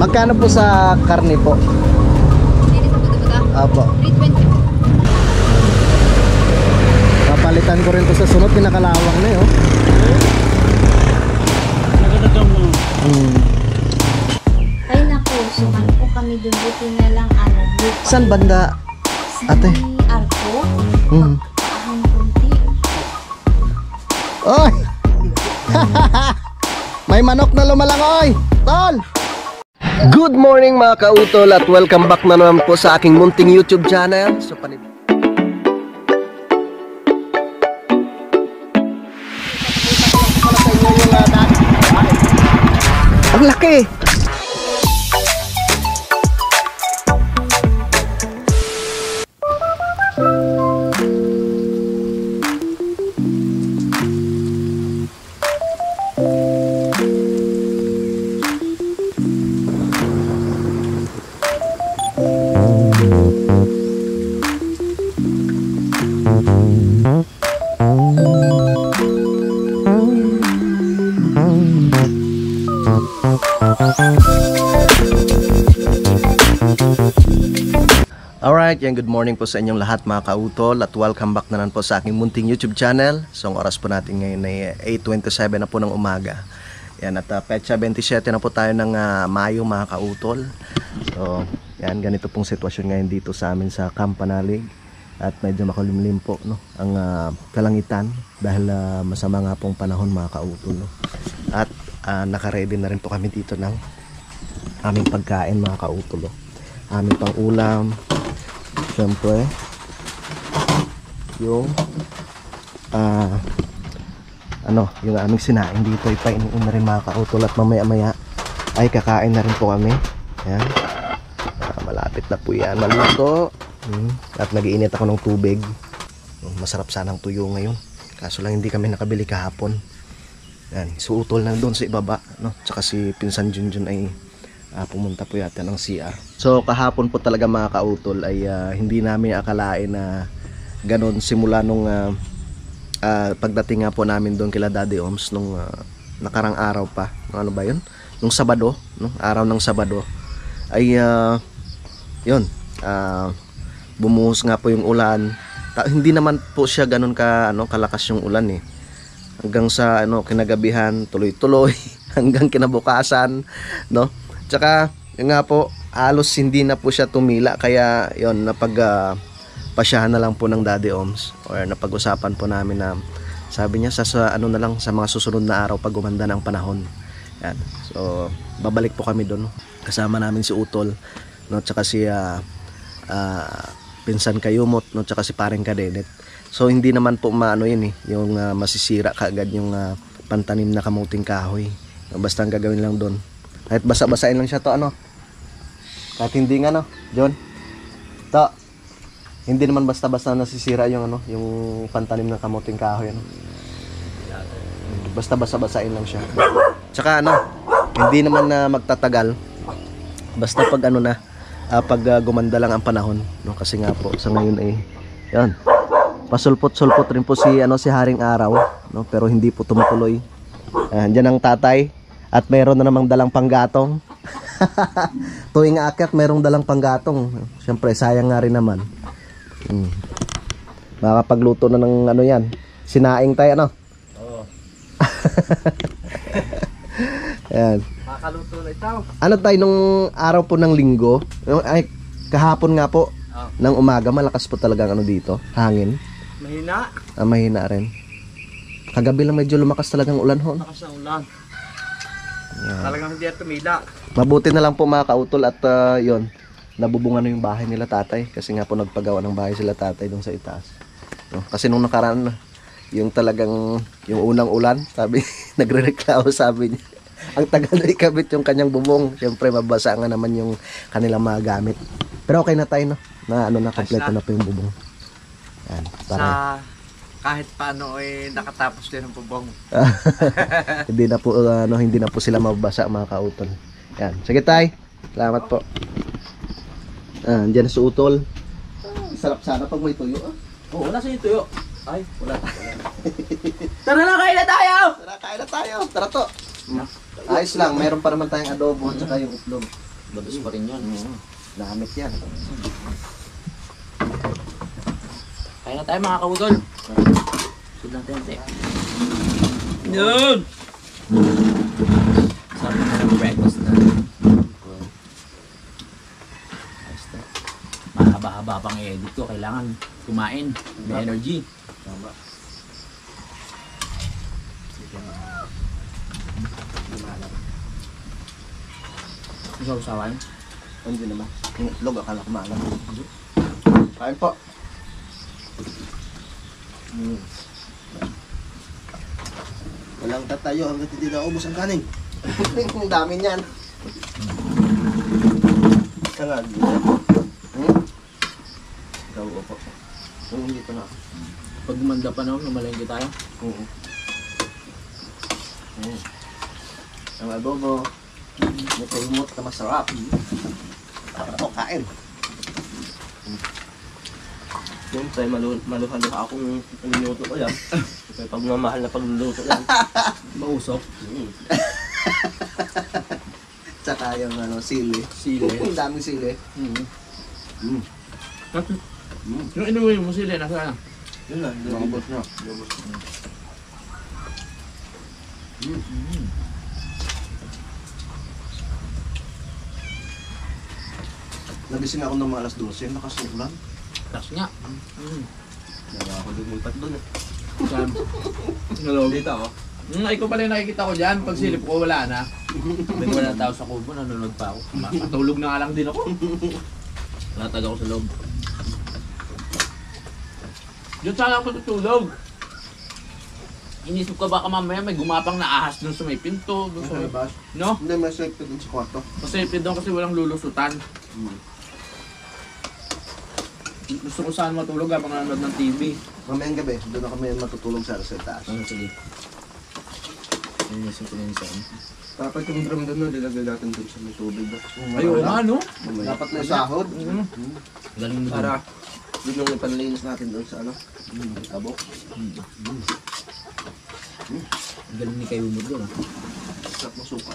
Magkano po sa karne po? Hindi sa buta-buta? Apo. 320 po. Papalitan ko rin to sa sunod, pinakalawang na yun. Ay naku, suman po kami dun. Buti na lang ano. Saan banda? Ate? Arco? Ahang kunti. Oy! May manok na lumalangoy! Tol! Good morning mga kautol at welcome back na naman po sa aking munting YouTube channel. So, ang laki! Alright, yan, good morning po sa inyong lahat mga kautol at welcome back na naman po sa aking munting YouTube channel. So ang oras po natin ngayon ay 8:27 na po ng umaga. Yan, at petsa 27 na po tayo ng Mayo mga kautol. So yan, ganito pong sitwasyon ngayon dito sa amin sa Campanalig. At medyo makulimlim po, no, ang kalangitan dahil masama nga pong panahon mga kautol, no? At naka-ready na rin po kami dito ng aming pagkain mga kautol, no? Aming pang ulam. Siyempre yung yung aming sinaing dito ay painiin na rin mga kautol at mamaya maya ay kakain na rin po kami. Yan, malapit na po yan maluto. At nag-iinit ako ng tubig. Masarap sanang tuyo ngayon, kaso lang hindi kami nakabili kahapon. Yan, suutol na doon sa ibaba, no? Tsaka si Pinsan Junjun ay pumunta po yata ng CR. So kahapon po talaga mga kautol ay hindi namin akalain na ganon simula nung pagdating nga po namin doon kila Daddy Oms nung nakarang araw pa. Ano ba yun? Nung Sabado, no? Araw ng Sabado ay yun, bumuhos nga po yung ulan. Hindi naman po siya ganon kalakas yung ulan eh. Hanggang sa kinagabihan tuloy-tuloy hanggang kinabukasan, no? Tsaka yun nga po, halos hindi na po siya tumila, kaya yon pasyahan na lang po ng Daddy Oms or napag-usapan po namin na sabi niya sa na lang sa mga susunod na araw pag gumanda ng panahon. Yan. So babalik po kami doon, no? Kasama namin si Utol, no, tsaka si Pinsan Kayumot, no, tsaka si Paring Kadedet. So hindi naman po yun yung masisira kaagad yung pantanim na kamuting kahoy. Basta ang gagawin lang doon, kahit basa-basain lang siya to, kahit hindi nga, John, to, hindi naman basta-basta nasisira yung yung pantanim ng kamuting kahoy, basta basa-basain lang siya. Tsaka hindi naman magtatagal, basta pag pag gumanda lang ang panahon, no? Kasi nga po sa ngayon ay yan, pasulpot-sulpot rin po si Haring Araw, no? Pero hindi po tumutuloy. Diyan ang tatay at mayroon na namang dalang panggatong. Tuwing aakyat mayroong dalang panggatong. Siyempre sayang nga rin naman. Baka pagluto na ng yan, sinaing tayo, Oo. Yan. Makaluto na ito. Tayo nung araw po ng Linggo, ay kahapon nga po, ng umaga, malakas po talaga dito, hangin. Mahina? Mahina rin. Kagabi lang medyo lumakas talagang ulan ho. Lumakas ang ulan. Talagang hindi at tumila. Mabuti na lang po mga kautol at yon, nabubungan na yung bahay nila tatay, kasi nga po nagpagawa ng bahay sila tatay doon sa itaas, no? Kasi nung nakaraan yung talagang yung unang ulan, sabi nagrereklamo, sabi niya ang tagal na ikabit yung kanyang bubong. Siyempre mabasa nga naman yung kanilang mga gamit, pero okay na tayo, na kompleto na po yung bubong. Yan, para kahit paano nakatapos din ang bubong. Hindi na po sila mababasa mga kautol. Yan, sige tay, salamat po. Diyan sa Utol. Sarap sana pag may tuyo. Oo, nasa yung tuyo. Ay, wala. Tara na, kain na tayo! Tara to. Ayos lang, mayroon pa naman tayong adobo at saka yung itlog. Bagus pa rin yun. Namit yan. Kaya na tayo mga kaudol. Sud natin ate. Yun! Sabi na ng breakfast na. Ayos na. Mahaba-haba pang edit ko. Kailangan kumain. May energy. Tama. Usaw-usawan. Hindi naman. Yung itlog, akala ko maalam. Kain po. Walang tatayo hanggang hindi naubos ang kanin. Ang dami niyan. Sangag. Ikaw po. Hindi ko na. Pag gumanda pa naman, namalengke tayo. Oo. Ang adobo. May kalimot na masarap. Ako kain. Yung tayo maluhan-luha akong niluto ko yan. Kaya pagmamahal na pagluluto yan. Mausok. Tsaka yung sili. Sili. Ang daming sili. Yung inuwi mo sili, nasa na? Yun lang. Lambot na. Nagising ako ng mga alas 12, nakasulan. Tapos nga. Nawa ako lumipat doon eh. Saan? Hello. Dito ako. Ikaw pala yung nakikita ko dyan. Pag silip ko, wala na. May wala tao sa kubo, nanonood pa ako. Matulog na nga lang din ako. Latag ako sa loob. Diyan sana ako tutulog. Inisip ko baka mamaya may gumapang na ahas dun sa may pinto. Dun sa may... Labas. No? Hindi, may safety din sa kwarto. Kasi doon kasi walang lulusutan. Gusto ko saan matulog habang nanonood ng TV. Mamayang gabi, doon na kami matutulog sa taas. Sige. Inisip ko na yun saan. Dapat yung drum doon, no, dilagay natin doon sa may tubig. Ayun nga, no? Dapat may sahod. Galing mo Para doon yung ipanlinis natin doon sa ano. Abo. Galing ni kayo mo doon. Sarap ng suka.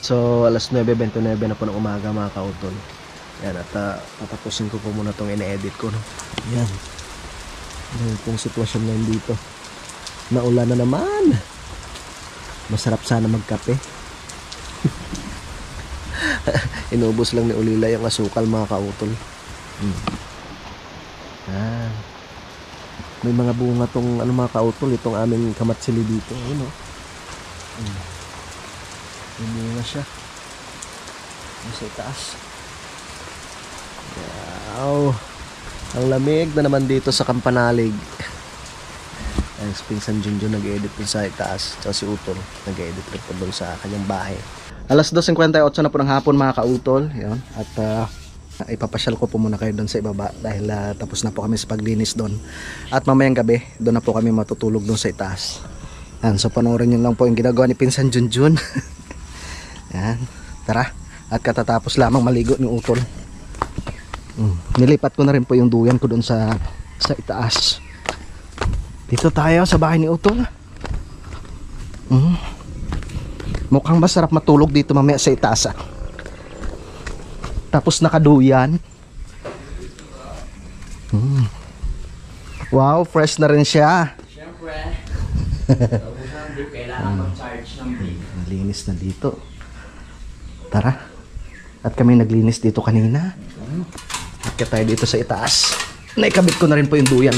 So, alas 9:29 na po ng umaga mga kautol. Yan, at tatapusin ko po muna itong ine-edit ko. No? Yan. Yan pong sitwasyon ngayon dito. Naulan na naman. Masarap sana magkape. Inubos lang ni Ulila yung asukal mga kautol. Yan. May mga bunga tong mga kautol. Itong aming kamatsili dito. Ayun o. May bunga siya. Nasa itaas. Wow. Ang lamig na naman dito sa Kampanalig. Ang Pinsan Junjun nag-edit dun sa itaas. Tsaka si Utol nag-edit rin po dun sa kanyang bahay. Alas 2:58 na po ng hapon mga kautol. Yun. At ipapasyal ko po muna kayo dun sa ibaba. Dahil tapos na po kami sa paglinis dun. At mamayang gabi, dun na po kami matutulog dun sa itaas. Yan. So panoorin nyo lang po yung ginagawa ni Pinsan Junjun. Yan. Tara. At katatapos lamang maligo ni Utol. Nilipat ko na rin po yung duyan ko doon sa itaas. Dito tayo sa bahay ni Utol. Mukhang masarap matulog dito mamaya sa itaas. Tapos nakaduyan. Wow, fresh na rin siya. Siyempre. Kailangan mag-charge ng brake. Malinis na dito. Tara. At kami naglinis dito kanina. Akit tayo dito sa itaas. Naikabit ko na rin po yung duyan.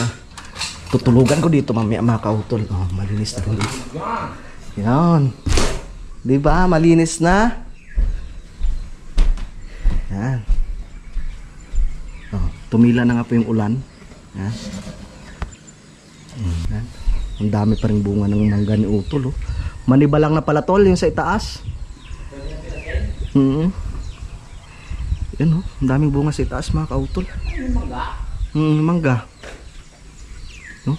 Tutulugan ko dito mamaya mga kautol. Oh, malinis na rin dito. Yan. Diba? Malinis na. Yan. Oh, tumila na nga po yung ulan. Yan. Yan. Ang dami pa rin bunga ng mangga ni Utol. Oh. Maniba lang na pala tol yung sa itaas. Yan oh, ang daming bunga sa itaas mga kautol. Mangga. No?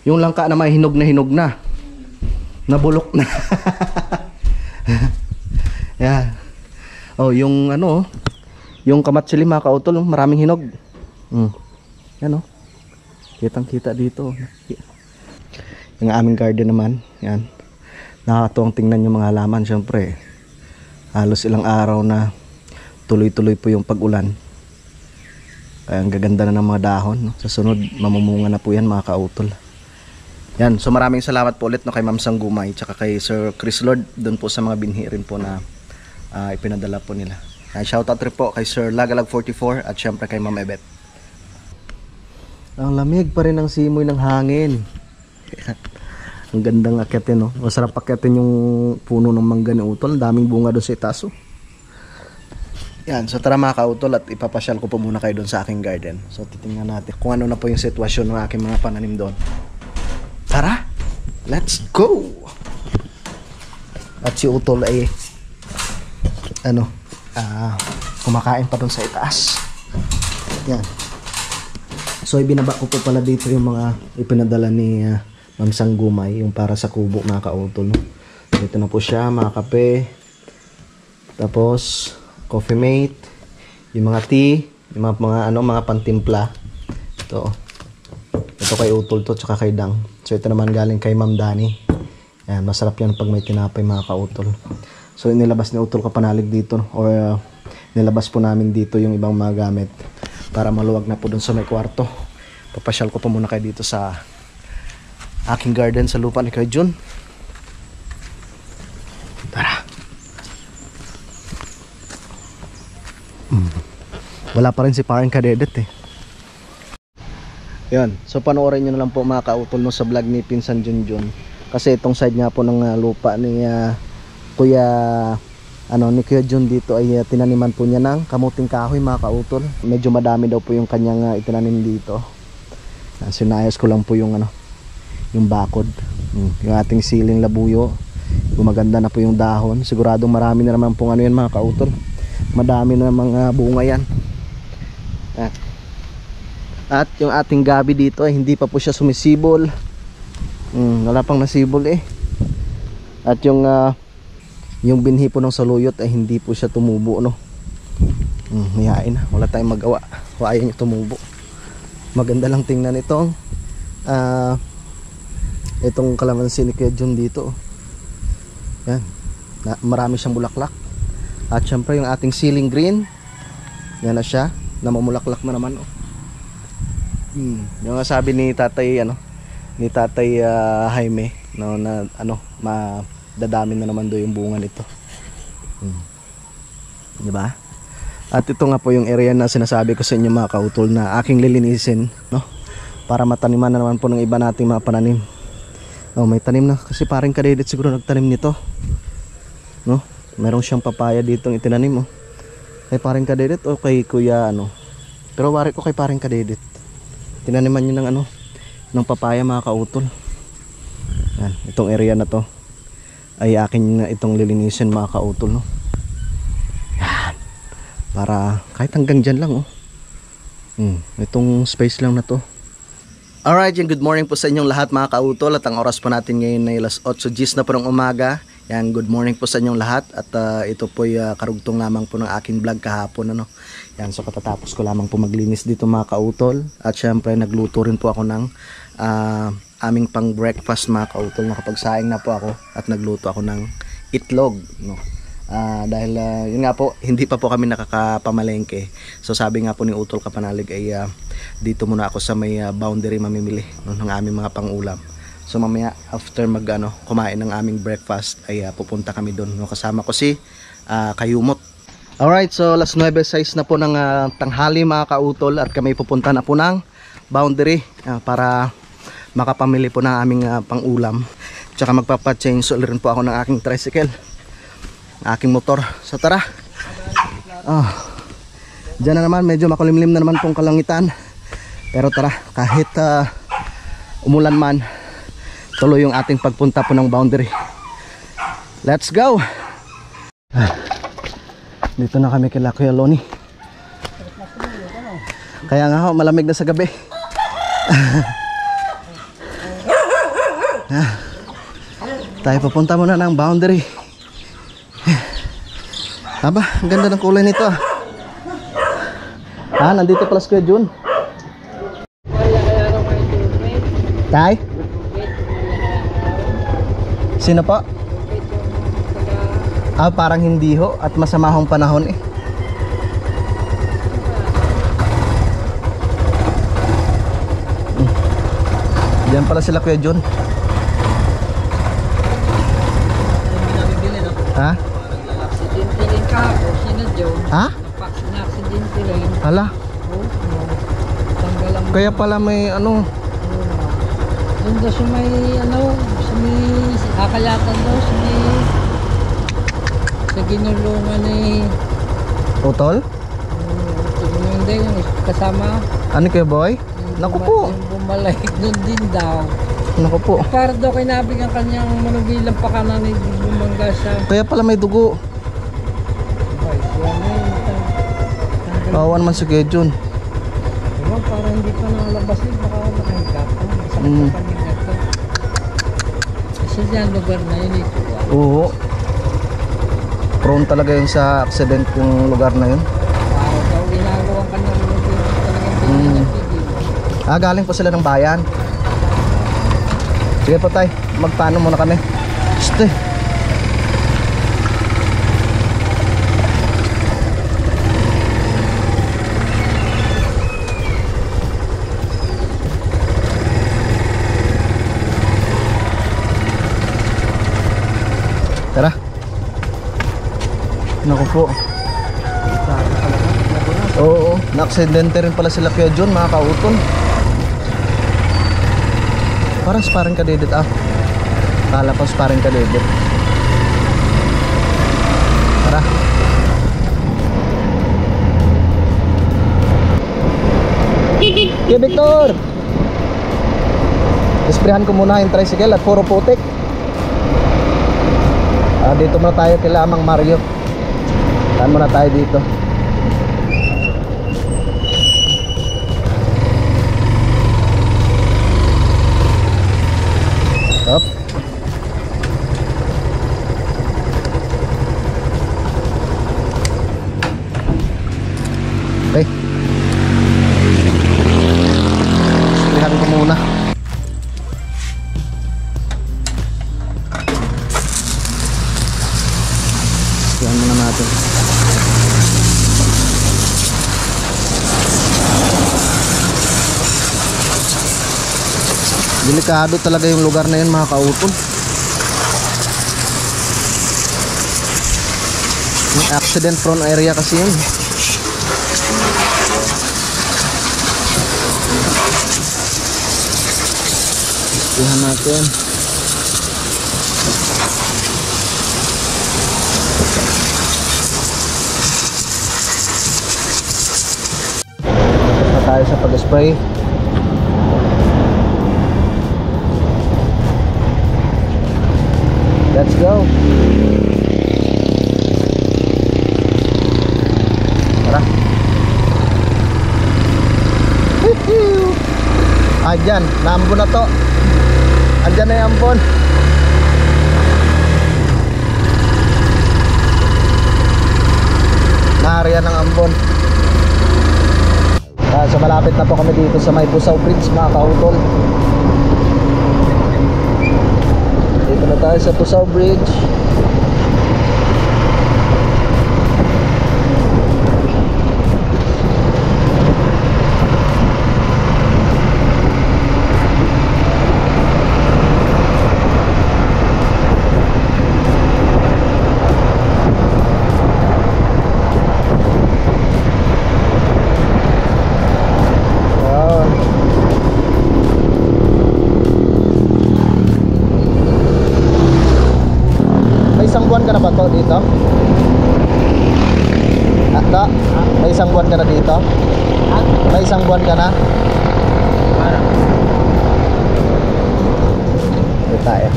Yung langka na may hinog na. Nabulok na. Yan. Oh, yung yung kamatsili mga kautol, maraming hinog. Yan oh. Kitang-kita dito. Yung aming garden naman, yan. Nakakatuwang tingnan yung mga halaman. Syempre, halos ilang araw na tuloy-tuloy po yung pag-ulan. Kaya ang gaganda na ng mga dahon. No? Sa sunod, mamumunga na po yan mga kautol. Yan, so maraming salamat po ulit no, kay Ma'am Sanggumay tsaka kay Sir Chris Lord doon po sa mga binhi rin po na ipinadala po nila. Shoutout rin po kay Sir Lagalag44 at syempre kay Ma'am Ebet. Ang lamig pa rin ng simoy ng hangin. Ang gandang akyatin, no? Masarap akyatin yung puno ng mangga ni Utol. Ang daming bunga doon sa itaas. Oh. Yan, so tara mga kautol at ipapasyal ko po muna kayo doon sa aking garden. So titingnan natin kung ano na po yung sitwasyon ng aking mga pananim doon. Tara, let's go! At si Utol ay kumakain pa doon sa itaas. Yan. So ibinaba ko po pala dito yung mga ipinadala ni Ma'am Sanggumay, yung para sa kubo mga kautol. No? Dito na po siya, mga kape. Tapos coffee mate, yung mga tea, yung mga pantimpla. Ito kay Utol to, tsaka kay Dang. So ito naman galing kay Ma'am Dani. Ayan, masarap yan pag may tinapay mga kautol. So inilabas ni Utol kapanalig dito, or nilabas po namin dito yung ibang mga gamit para maluwag na po dun sa may kwarto. Papasyal ko pa muna kayo dito sa aking garden sa lupa ni Kuya Jun. Tara. Wala pa rin si Parang Kadedet eh. Yan. So panoorin nyo na lang po mga kautol no, sa vlog ni Pinsan Junjun. Kasi itong side nga po ng lupa ni ni Kuya Jun dito ay tinaniman po niya ng kamuting kahoy mga kautol. Medyo madami daw po yung kanyang itinanim dito. Sinayos ko lang po yung yung bakod. Yung ating siling labuyo. Gumaganda na po yung dahon. Siguradong marami na naman pong yan mga kautol. Madami na mga bunga yan. At yung ating gabi dito ay hindi pa po siya sumisibol. Wala pang nasibol eh. At yung binhi po ng saluyot ay hindi po siya tumubo no. Hiyain na, wala tayong magawa. Ayaw niya tumubo. Maganda lang tingnan itong kalamansi ni Kuya Jun dito. Yan. Marami siyang bulaklak. At syempre yung ating ceiling green. Yan na siya. Namumulaklak na naman oh. Yung sabi ni Tatay Jaime no, na madadami na naman do yung bunga nito. Diba? At ito nga po yung area na sinasabi ko sa inyo mga kautol na aking lilinisin no, para mataniman na naman po ng iba nating mga pananim. May tanim na kasi Parang Kadedet siguro nagtanim nito no. Meron siyang papaya dito itinanim oh. Kay Parang Kadedet o kay Kuya pero wari ko kay Parang Kadedet. Tinaniman nyo ng papaya mga kautol. Yan, itong area na to ay akin itong lilinisin mga kautol no. Yan. Para kahit hanggang dyan lang oh. Itong space lang na to. Alright, good morning po sa inyong lahat mga kautol. At ang oras po natin ngayon ay alas 8:10 na po ng umaga. Yan, good morning po sa inyong lahat. At ito po ay karugtong lamang po ng aking vlog kahapon Yan, so katatapos ko lamang po maglinis dito mga kautol. At syempre nagluto rin po ako ng aming pang breakfast mga kautol. Nakapagsaing na po ako at nagluto ako ng itlog no. Dahil yun nga po, hindi pa po kami nakakapamalengke. So sabi nga po ni Utol Kapanalig ay dito muna ako sa may boundary mamimili no, ng aming mga pangulam. So mamaya after kumain ng aming breakfast ay pupunta kami doon no, kasama ko si Kayumot. Alright, so alas 9:06 na po ng tanghali mga kautol at kami pupunta na po ng boundary para makapamili po ng aming pangulam. Tsaka magpapa-change oil rin po ako ng aking tricycle, aking motor. So tara. Diyan na naman, medyo makulimlim na naman pong kalangitan. Pero tara, kahit umulan man, tuloy yung ating pagpunta po ng boundary. Let's go! Dito na kami kila Kuya Loni. Kaya nga malamig na sa gabi. Tayo papunta muna ng boundary. Aba, ang ganda ng kulay nito. Nandito pala si Kuya Jun. Tay? Sino po? Ah, parang hindi ho at masama hong panahon eh. Diyan pala sila Kuya John. Ha? Aksidente rin kahapon, sina Joe. Ha? Aksidente rin. Hala, Oo. Tanggal ang... kaya pala may ano, Doon daw sa may, sa may akayatan daw, sa may... Sa ginulungan ni... utol? Hindi, yung kasama. Ano Kuya Boy? Naku po. Yung bumalik doon din daw. Naku po. Para daw kinabig ang kanyang manugilang pakanan ni bumangga sa... Kaya pala may dugo. Ay, siya na yun. Tanggal. Bawa naman si Kuya John. Diba, parang hindi pa nakalabas yun, baka nakahiga pa. Sakit Mm. pa panigat ka. Kasi dyan lugar na yun ito. Oo. Prone talaga yun sa accident yung lugar na yun. Para daw ginagawa ka ng talagang pinapigil. Ah, galing po sila ng bayan. Sige po tay, magpaano muna kami. Ste. Tara. Naku po. Oo, na-aksidente rin pala sila Kuya John, mga kautol. Parang sparring ka didit ah. Kala ko sparring ka didit. Tara. Okay, Victor! Isprehan ko muna yung tricycle at puro putik. Dito muna tayo kila Mang Mario. Saan muna tayo dito? Up. Okay. Silihan ko muna. Silihan muna natin. Delikado talaga yung lugar na yun, mga kautol. Yung accident prone area kasi yun. Istihan natin. Tapos na tayo sa pag-spray. Let's go. Tara. Ayan, naambon na to. Andyan na yung ambon. Nahariyan ng ambon. So malapit na po kami dito sa may Pusaw Bridge, mga kautol. Dito na tayo sa Pusaw Bridge. Buwan ka na ba to dito? Ato? May isang buwan ka na dito? May isang buwan ka na? Dito tayo.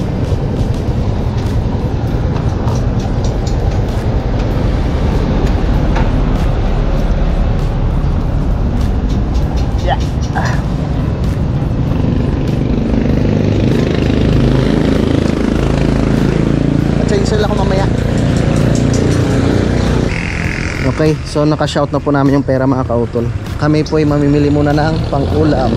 Yeah. Sila ko mamaya. Okay, so naka-shout na po namin yung pera, mga kautol. Kami po ay mamimili muna ng pang-ulam.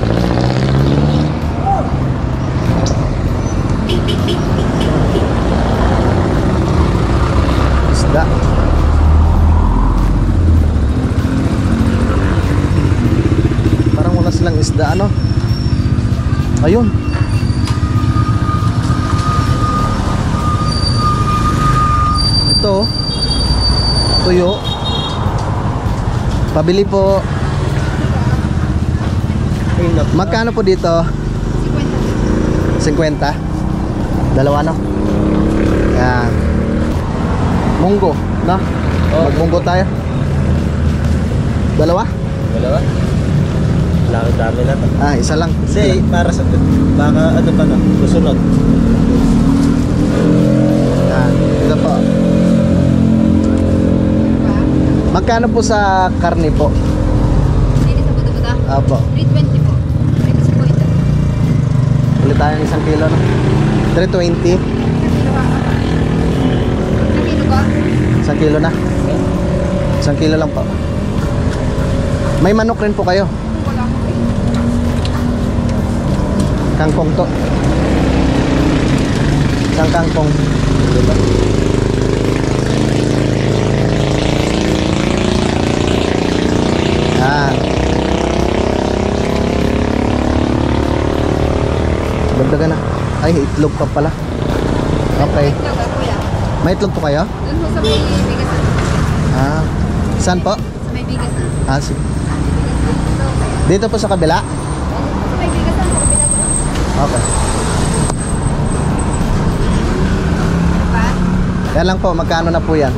Ayun. Ito. Tuyo. Pabili po. Magkano po dito? 50. Dalawa no? Yan. Munggo, no? Magmunggo tayo. Dalawa? Dalawa? Laki dami na to. Ah, isa lang. Kasi para sa baka ano pa na, susunod. Yan. Ito po. Magkano po sa karne po? Hindi sa buto-buto. Apo. 320 po. 320 po ito. Ulit tayo ng 1 kilo, no? 320. Kilo ba? 1 kilo na. 1 kilo lang po. May manok rin po kayo. Wala ko eh. Kangkong to. Isang kangkong. Ah. Dagdagan na. Ay, itlog pa pala. Okay. Ito ba kuya? May itlog po kayo? Doon po sa may bigasan. Ah. Saan po? Sa may bigasan. Ah, sige. Dito po sa kabila? Sa may bigasan po. Okay. Pa? Yan lang po, magkano na po yan?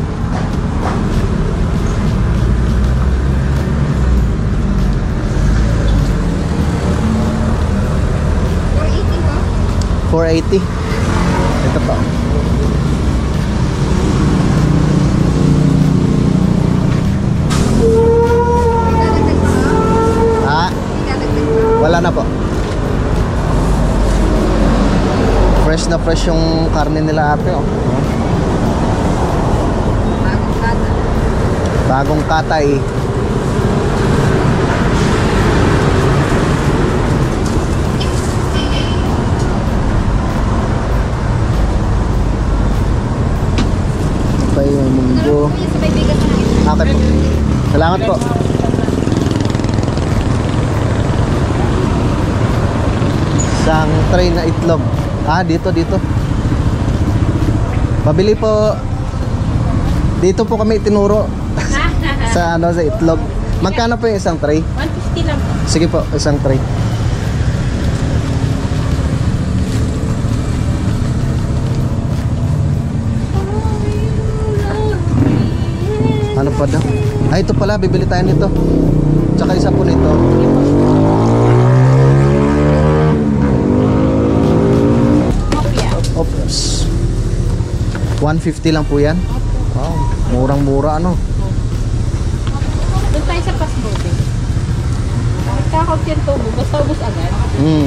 Or 80 po? 480. Ito po. Dadagdag pa ka? Ha? Dadagdag pa? Wala na po. Fresh na fresh yung karne nila ate, oh. Bagong kata. Bagong katay. Pa yung munggo. Kuya sa may bigasan na ito. Okay po. Salamat po. Isang tray na itlog. Ah, dito. Pabili po. Dito po kami tinuro. sa sa itlog. Magkano po yung isang tray? 150 lang po. Sige po, isang tray. Ano pa daw? Ah, ito pala, bibili tayo nito. Tsaka isa po nito. Oops. 150 lang po yan. Wow, murang-mura ano. Doon tayo sa pasbote. Kahit kakot yung tubo, basta ubos agad.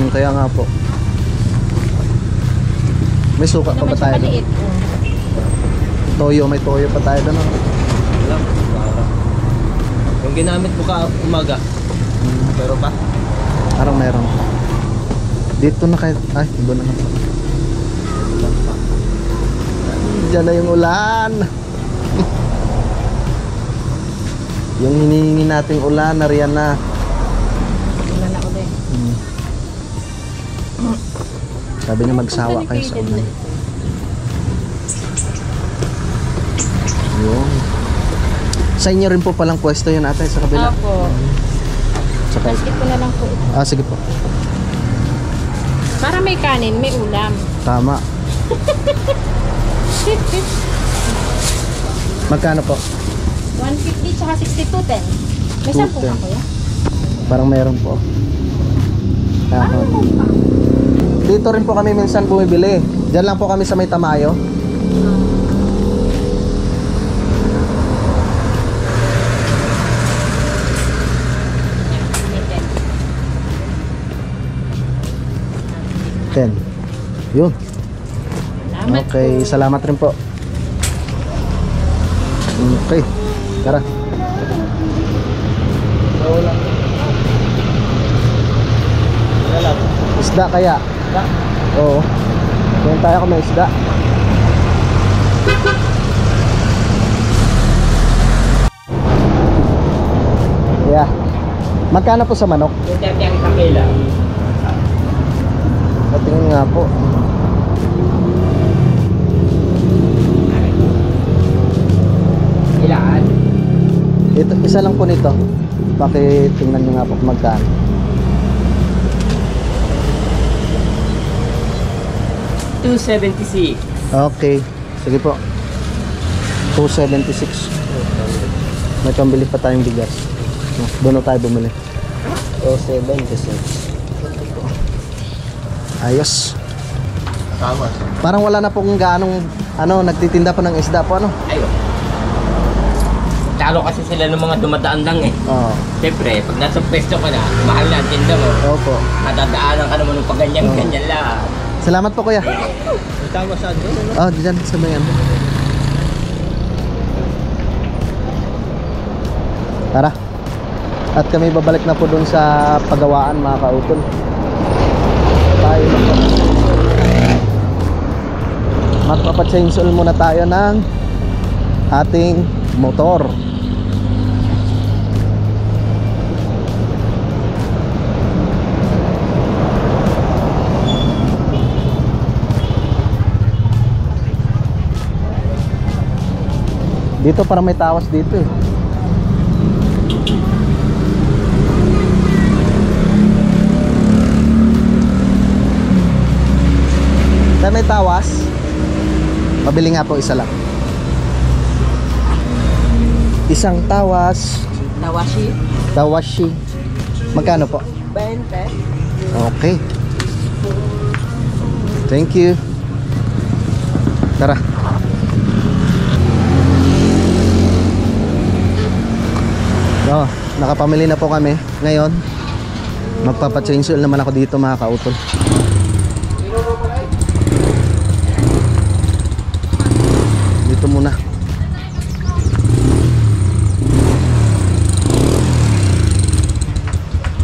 Kaya nga po. May suka pa ba tayo doon? Maliit. Toyo, may toyo pa tayo doon. Ano? Wala. Yung ginamit mo ka umaga. Pero pa? Parang meron. Dito na kayo. Ay, iba na naman. Diyan na yung ulan. Yung hinihingi nating ulan, nariyan na. Wala na ulit. Sabi niya magsawa kayo sa ulan. Yun. Sa inyo rin po palang pwesto yun ate sa kabila. Opo. Saka, Basket ko na lang po ito. sige po. Para may kanin, may ulam. Tama. Magkano po? 150 tsaka 62.10. May 10 ka 210. kuya? Parang meron po. Tama. Dito rin po kami minsan bumibili. Diyan lang po kami sa may Tamayo. Ten. Yun. Salamat Okay, po. salamat rin po. Okay. Tara. Isda kaya? Oo. Kaya tayo kung may isda. Yeah. Magkano po sa manok? 230 ang isang kilo. Kaya po. Ilaan? Ito, isa lang po nito. Tingnan nyo nga po kung magkano. $2.76. Okay. Sige po. 276. May pambili pa tayong bigas. Doon na tayo bumili. 2.76. Ayos. Tama. Parang wala na pong gaanong nagtitinda pa ng isda po Ayun. Talo kasi sila ng mga dumadaan lang eh. Oo. Siyempre, pag nasa pwesto ka na, mahal na ang tinda mo. Opo. Matadaanan ka naman ng pagganyan-ganyan lang. Salamat po kuya. Tama sa doon, ano? Oh, diyan sa mayan. Tara. At kami babalik na po dun sa pagawaan mga kautol. Tayo magpapa-chainsaw muna tayo ng ating motor. Dito para may tawas dito eh. Tayo may tawas. Mabili nga po isa lang. Isang tawas. Tawashi? Tawashi. Magkano po? 20. Okay. Thank you. Tara. Oh, nakapamili na po kami. Ngayon, magpapa-change oil naman ako dito mga kautol. Dito muna.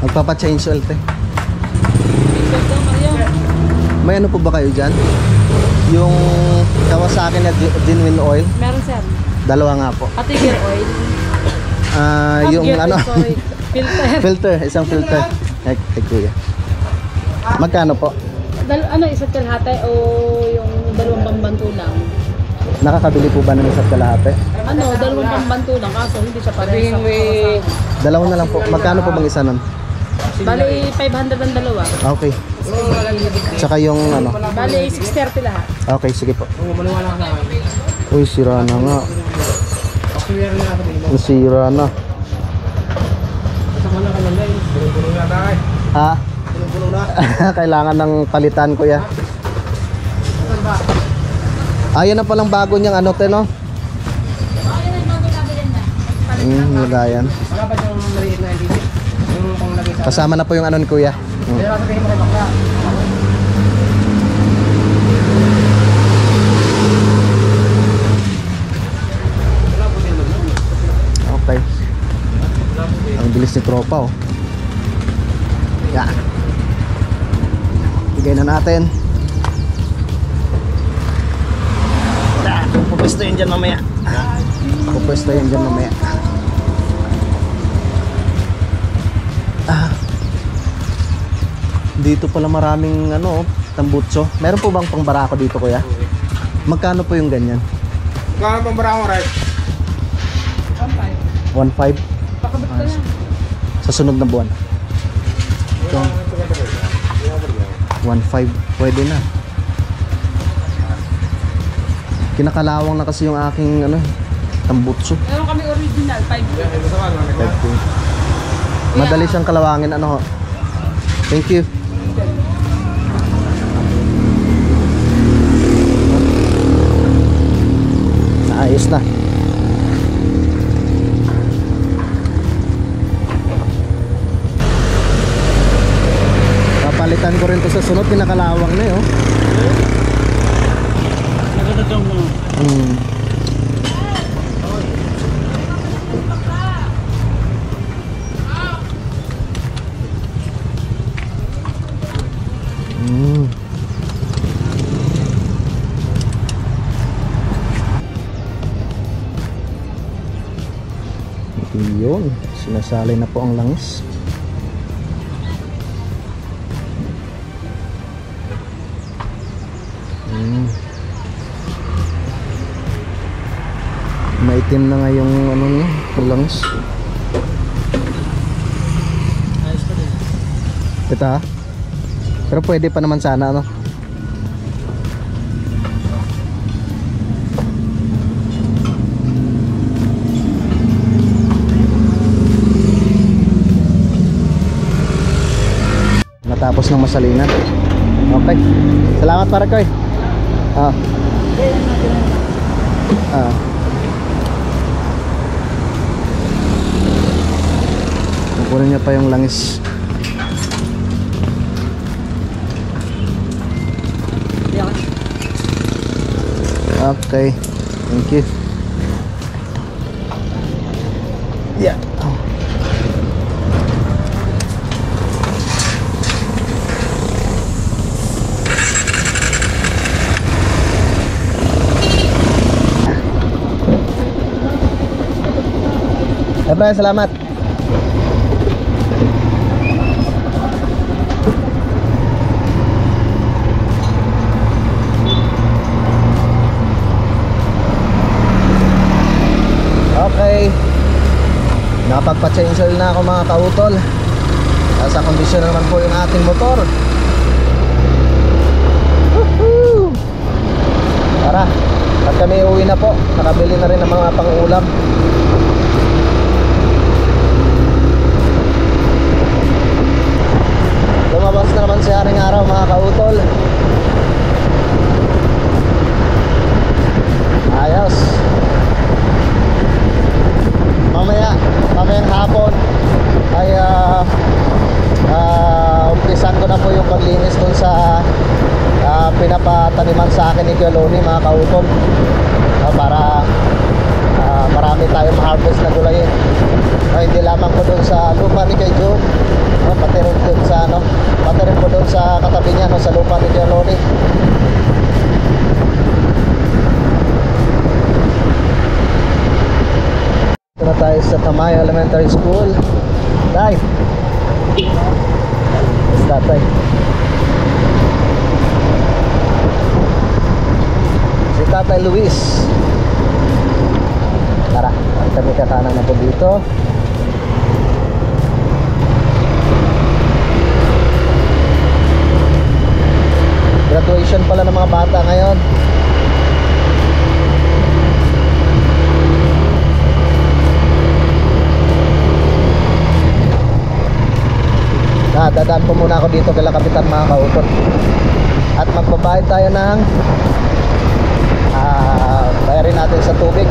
Magpapa-change oil te. May ano po ba kayo dyan? Yung Kawasaki na genuine oil? Meron sir. Dalawa nga po. Pati gear oil. Yung Gear ano? oil, sorry. Filter. Filter, isang filter. Ay, kuya. Magkano po? Isa't kalahati o yung dalawang pambanto lang? Nakakabili po ba ng isa't kalahati? Dalawang pambanto lang kaso hindi siya parehas sa kawasan. Dalawa na lang po. Magkano po bang isa nun? Bali 500 ang dalawa. Okay. Tsaka yung ano? Bali 630 lahat. Okay, sige po. Uy, sira na nga. Sira na. Ha? Kailangan ng palitan kuya. Ayan na palang bago niyang ano te no? Lagayan. Kasama na po yung ano ni kuya. Okay. Ang bilis ni tropa oh. Yan. Bigay na natin. Pupwesto yun dyan mamaya. Pupwesto yun dyan mamaya. Dito pala maraming ano, tambutso. Meron po bang pangbarako dito kuya? Magkano po yung ganyan? Kano pang barako, right? 1.5? Sa sunod na buwan. Ito. 1.5. Pwede na. Kinakalawang na kasi yung aking ano, tambutso. Meron kami original 5. Madali siyang kalawangin ano ho. Thank you. Naayos na. Papalitan ko rin to sa sunod, kinakalawang na eh oh. Yun, sinasali na po ang langis. Maitim na nga yung ano niya, lungs. Ayos pa din. Ito ha? Pero pwede pa naman sana ano. Natapos ng masalinan. Okay. Salamat para koy. Ah. Ah. Kunin niya pa yung langis. Okay. Thank you. Yeah. Brian, salamat. Okay. Nakapagpa-change oil na ako mga kautol. Nasa kondisyon naman po yung ating motor. Woohoo! Tara, at kami uwi na po. Nakabili na rin ng mga pang-ulam. Lumabas na naman si Haring Araw mga kautol. Ayos. Mamayang hapon ay umpisan ko na po yung paglinis dun sa pinapataniman sa akin ni Kuya Loni mga kautol, para marami tayong ma-harvest na gulayin. Hindi lamang po dun sa lupa ni Kuya Jun, pati rin dun sa pati rin po dun sa katabi niya, sa lupa ni Kuya Loni. Ito na tayo sa Tamayo Elementary School. Tay! Yes, tatay. Si Tatay Luis. Tara, kami kakanan na po dito. Graduation pala ng mga bata ngayon. Dadaan po muna ako dito kay Kapitan mga kautol. At magbabayad tayo ng bayarin natin sa tubig.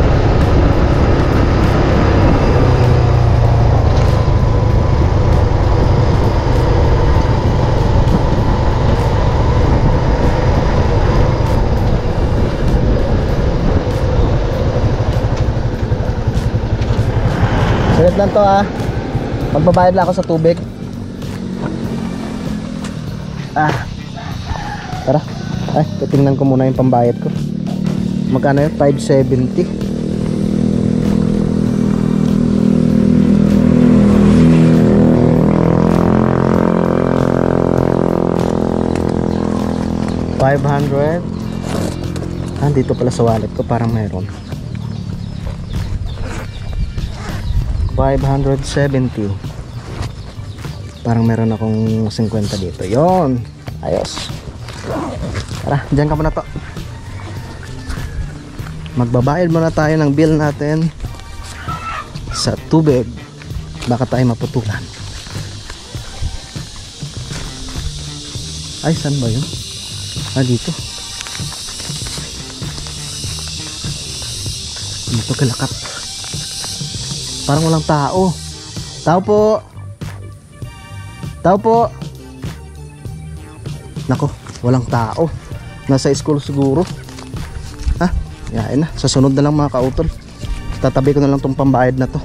Sulit lang to ha. Magbabayad lang ako sa tubig. Tara. Ay, titingnan ko muna yung pambayad ko. Magkano yun? 570. $500. Dito pala sa wallet ko parang mayroon. 570. Parang meron akong 50 dito. Yon. Ayos. Tara, dyan ka muna to. Magbabayad muna tayo ng bill natin sa tubig. Baka tayo maputulan. Ay, saan ba yun? Dito. Dito kalakap. Parang walang tao. Tao po. Tao po. Nako, walang tao. Nasa school siguro. Yain na, sa sunod na lang mga kautol. Tatabi ko na lang tong pambayad na to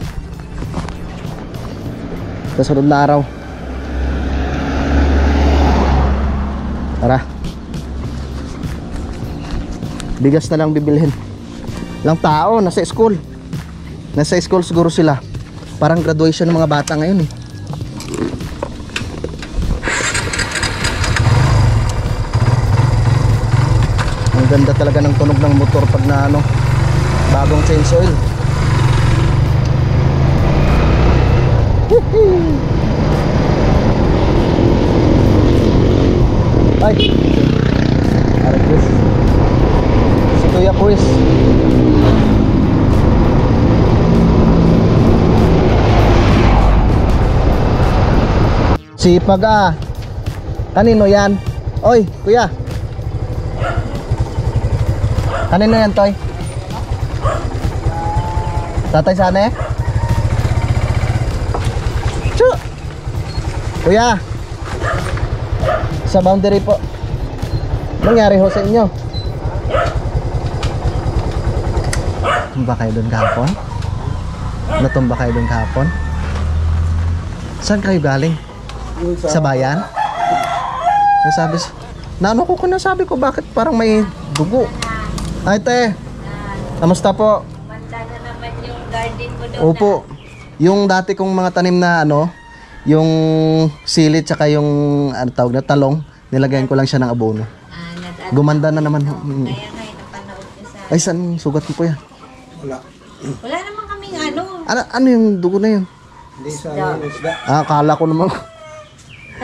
sa sunod na araw. Tara. Bigas na lang bibilhin. Lang tao, nasa school. Nasa school siguro sila. Parang graduation ng mga bata ngayon eh. Ganda talaga ng tunog ng motor pag na ano, bagong change oil. Ay, Aragis si Kuya Chris. Sipag ah. Kanino yan? Oy, kuya. Kanino yan, Toy? Tatay Sane? Chu! Kuya, sa boundary po. Nangyari ho sa inyo? Tumba kayo doon kahapon? Natumba kayo doon kahapon? Saan kayo galing? Sa bayan? Nasabi, naano ko nasabi ko bakit parang may dugo. Ay te, kamusta po? Banda na naman yung garden mo doon. Opo, yung dati kong mga tanim na ano, yung silit tsaka yung ano tawag na talong, nilagayan ko lang siya ng abono. Gumanda na naman. Kaya nga, napanood ko sa... Ay, saan sugat mo po yan? Wala naman kaming ano. Ano yung dugo na yun? Ah, akala ko naman.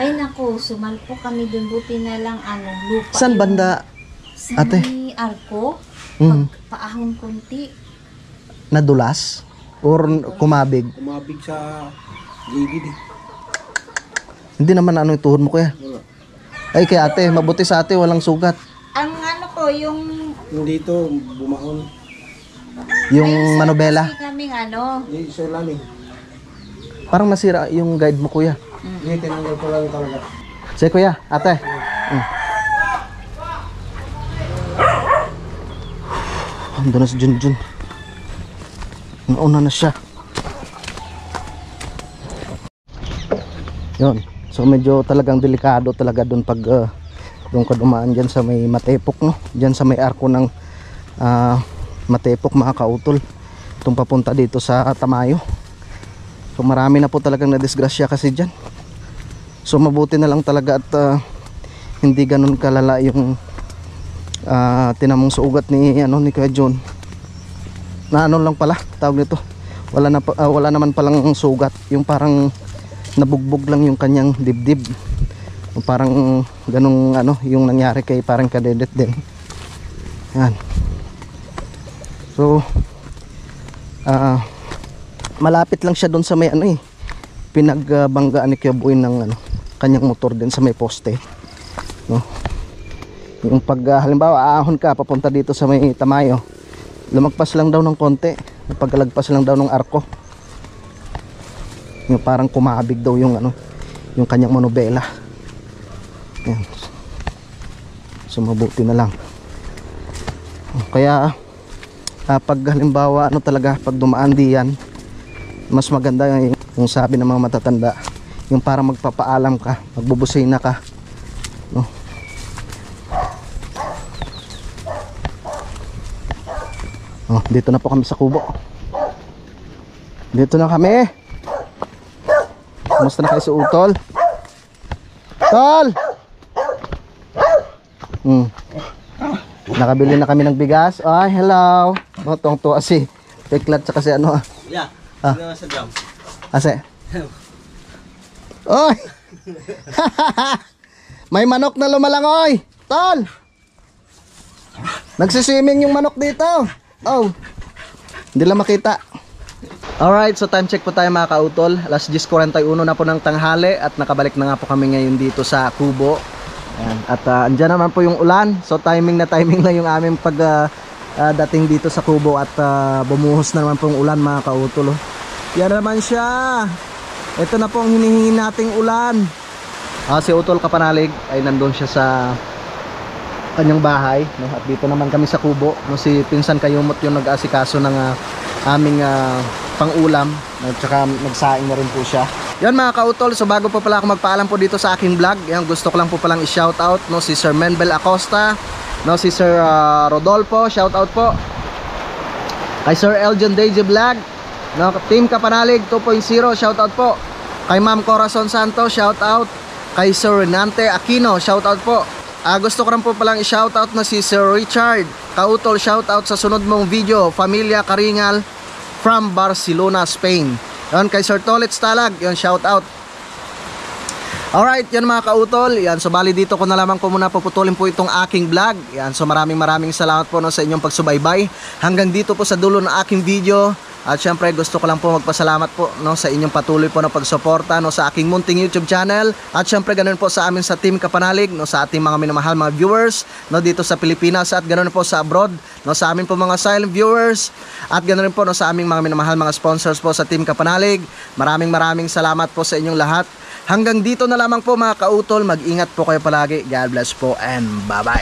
Ay naku, sumalpo kami dun. Buti na lang ano, lupa. Saan banda? Sa Ate? may arko. Mhm. Paahon konti. Nadulas? Or kumabig? Kumabig sa gigid eh. Hindi naman ano yung tuhod mo kuya? Ay kay ate, mabuti sa ate, walang sugat. Ang ano ko, yung... Yung dito, bumaon. Yung manobela. Kasi kaming ano. Yung sa ilalim. Parang nasira yung guide mo kuya. Hindi, tinanggal ko lang talaga. Sige kuya, ate. Andun na si Junjun. Nauna na siya. Yun. So medyo talagang delikado talaga doon pag doon ka dumaan dyan sa may Matepok, no? Dyan sa may arko ng Matepok, mga kautol. Itong papunta dito sa Tamayo. So marami na po talagang nadisgrasya kasi dyan. So mabuti na lang talaga at hindi ganun kalala yung tinamong sugat ni ni Kuya John. Na ano lang pala tawag nito. Wala naman palang sugat, yung parang nabugbog lang yung kanyang dibdib. Parang ganung yung nangyari kay parang Kadedet din. Yan. So malapit lang siya doon sa may pinagbanggaan ni Kuya Boy ng kanyang motor din sa may poste, no? Yung pag halimbawa aahon ka papunta dito sa may Tamayo, lumagpas lang daw ng konti, pagkalagpas lang daw ng arko, yung parang kumabig daw yung yung kanyang manobela. Yan. So mabuti na lang. Kaya pag halimbawa talaga pag dumaan diyan, mas maganda yung sabi ng mga matatanda, yung parang magpapaalam ka, magbubusina ka, no? Oh, dito na po kami sa kubo. Dito na kami. Kumusta na kayo sa utol? Tol! Nakabili na kami ng bigas. Ay, hello. Tuwang-tuwa si Peklat sa kasi Yeah. Ah. Ano sa drum? Ase. Oy! May manok na lumalangoy. Tol! Nagsiswimming yung manok dito. Oh. Hindi lang makita. Alright, so time check po tayo mga kautol. Alas 10:41 na po ng tanghali at nakabalik na nga po kami ngayon dito sa kubo. Ayan. At andyan naman po yung ulan. So timing na yung aming dating dito sa kubo at bumuhos na naman po yung ulan mga kautol. Yan naman siya. Ito na po ang hinihingi nating ulan. Si Utol Kapanalig ay nandun siya sa kanyang bahay, no? At dito naman kami sa kubo, no? Si Pinsan Kayumot yung nag-asikaso ng aming pang-ulam, at saka nagsaing na rin po siya. Yan mga kautol, so bago po pala ako magpaalam po dito sa aking vlog, yan, gusto ko lang po palang i-shoutout, no? Si Sir Menbel Acosta, no? Si Sir Rodolfo, shoutout po. Kay Sir Eljon Deji Vlog, no? Team Kapanalig 2.0, shoutout po. Kay Ma'am Corazon Santos, shoutout. Kay Sir Renante Aquino, shoutout po. gusto ko rin po palang i-shoutout na si Sir Richard Kautol. Shoutout sa sunod mong video, Familia Karingal from Barcelona, Spain. Yan, kay Sir Tolet Stalag, yun, shoutout. Alright, yan mga kautol. Yan, so bali dito ko na lamang po muna puputulin po itong aking vlog. Yan, so maraming salamat po no, sa inyong pagsubaybay. Hanggang dito po sa dulo ng aking video. At syempre gusto ko lang po magpasalamat po no, sa inyong patuloy po na pagsuporta no, sa aking munting YouTube channel. At syempre ganoon po sa amin sa Team Kapanalig, no, sa ating mga minamahal mga viewers no, dito sa Pilipinas, at ganoon po sa abroad no, sa amin po mga silent viewers. At ganoon po no, sa aming mga minamahal mga sponsors po sa Team Kapanalig. Maraming salamat po sa inyong lahat. Hanggang dito na lamang po mga kautol. Mag-ingat po kayo palagi. God bless po and bye-bye.